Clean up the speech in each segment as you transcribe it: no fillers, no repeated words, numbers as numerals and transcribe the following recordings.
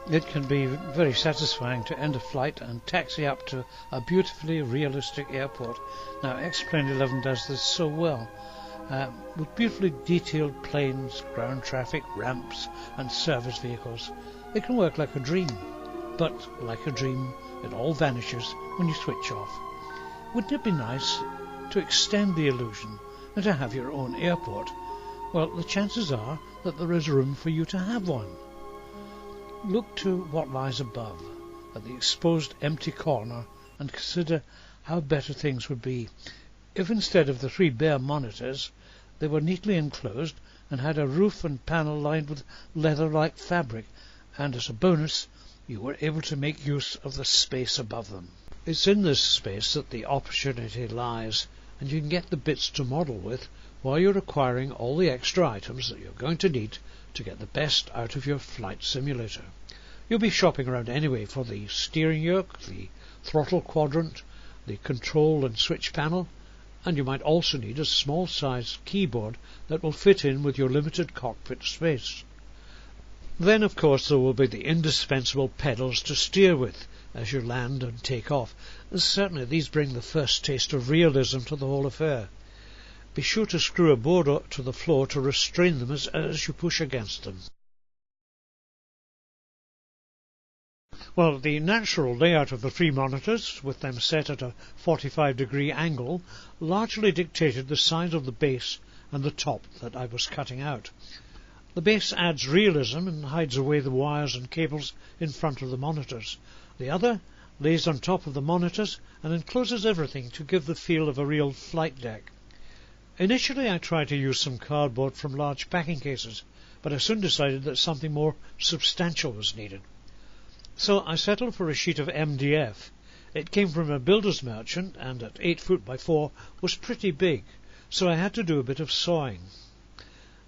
It can be very satisfying to end a flight and taxi up to a beautifully realistic airport. Now, Xplane 11 does this so well, with beautifully detailed planes, ground traffic, ramps and service vehicles. It can work like a dream, but like a dream, it all vanishes when you switch off. Wouldn't it be nice to extend the illusion and to have your own airport? Well, the chances are that there is room for you to have one. Look to what lies above, at the exposed empty corner, and consider how better things would be if instead of the 3 bare monitors they were neatly enclosed and had a roof and panel lined with leather-like fabric, and as a bonus you were able to make use of the space above them. It's in this space that the opportunity lies, and you can get the bits to model with while you're acquiring all the extra items that you're going to need to get the best out of your flight simulator. You'll be shopping around anyway for the steering yoke, the throttle quadrant, the control and switch panel, and you might also need a small-sized keyboard that will fit in with your limited cockpit space. Then, of course, there will be the indispensable pedals to steer with as you land and take off. Certainly these bring the first taste of realism to the whole affair. Be sure to screw a board up to the floor to restrain them as you push against them. Well, the natural layout of the 3 monitors, with them set at a 45-degree angle, largely dictated the size of the base and the top that I was cutting out. The base adds realism and hides away the wires and cables in front of the monitors. The other lays on top of the monitors and encloses everything to give the feel of a real flight deck. Initially I tried to use some cardboard from large packing cases, but I soon decided that something more substantial was needed. So I settled for a sheet of MDF. It came from a builder's merchant and at 8 foot by 4 was pretty big, so I had to do a bit of sawing.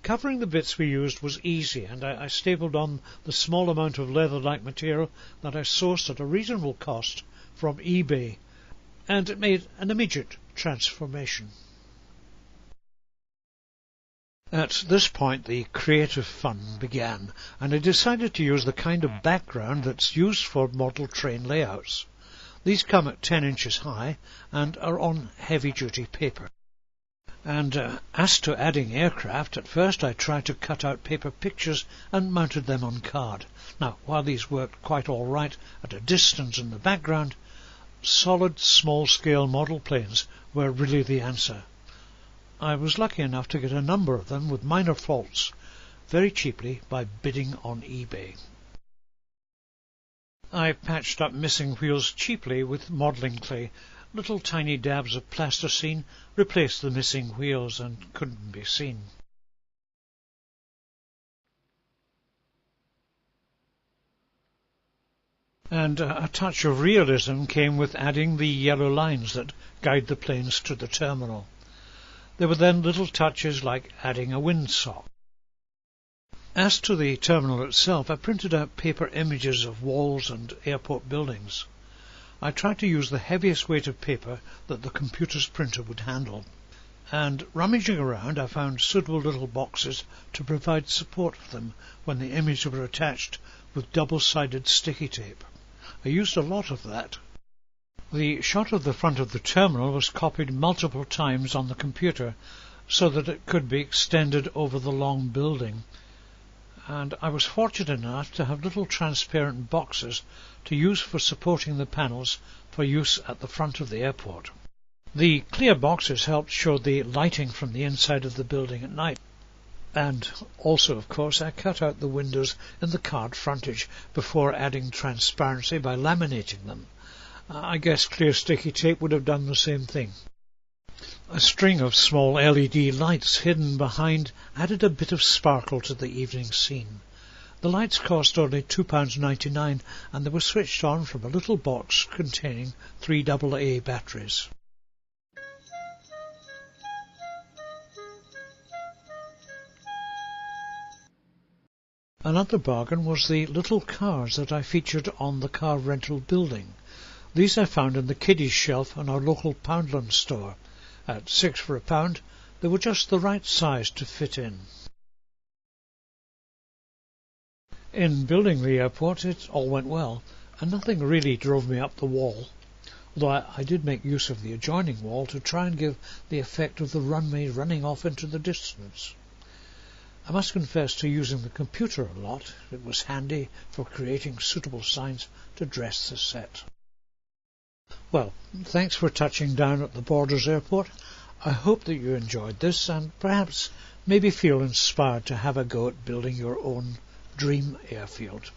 Covering the bits we used was easy, and I stapled on the small amount of leather-like material that I sourced at a reasonable cost from eBay, and it made an immediate transformation. At this point the creative fun began, and I decided to use the kind of background that's used for model train layouts. These come at 10 inches high and are on heavy-duty paper. And as to adding aircraft, at first I tried to cut out paper pictures and mounted them on card. Now, while these worked quite all right at a distance in the background, solid small-scale model planes were really the answer. I was lucky enough to get a number of them with minor faults very cheaply by bidding on eBay. I patched up missing wheels cheaply with modelling clay. Little tiny dabs of plasticine replaced the missing wheels and couldn't be seen. And a touch of realism came with adding the yellow lines that guide the planes to the terminal. There were then little touches like adding a windsock. As to the terminal itself, I printed out paper images of walls and airport buildings. I tried to use the heaviest weight of paper that the computer's printer would handle, and rummaging around I found suitable little boxes to provide support for them when the images were attached with double-sided sticky tape. I used a lot of that. The shot of the front of the terminal was copied multiple times on the computer so that it could be extended over the long building, and I was fortunate enough to have little transparent boxes to use for supporting the panels for use at the front of the airport. The clear boxes helped show the lighting from the inside of the building at night. And also, of course, I cut out the windows in the card frontage before adding transparency by laminating them. I guess clear sticky tape would have done the same thing. A string of small LED lights hidden behind added a bit of sparkle to the evening scene. The lights cost only £2.99 and they were switched on from a little box containing 3 AA batteries. Another bargain was the little cars that I featured on the car rental building. These I found in the kiddies shelf in our local Poundland store. At £6 for a pound, they were just the right size to fit in. In building the airport it all went well, and nothing really drove me up the wall, although I did make use of the adjoining wall to try and give the effect of the runway running off into the distance. I must confess to using the computer a lot. It was handy for creating suitable signs to dress the set. Well, thanks for touching down at the Borders Airport. I hope that you enjoyed this and perhaps maybe feel inspired to have a go at building your own dream airfield.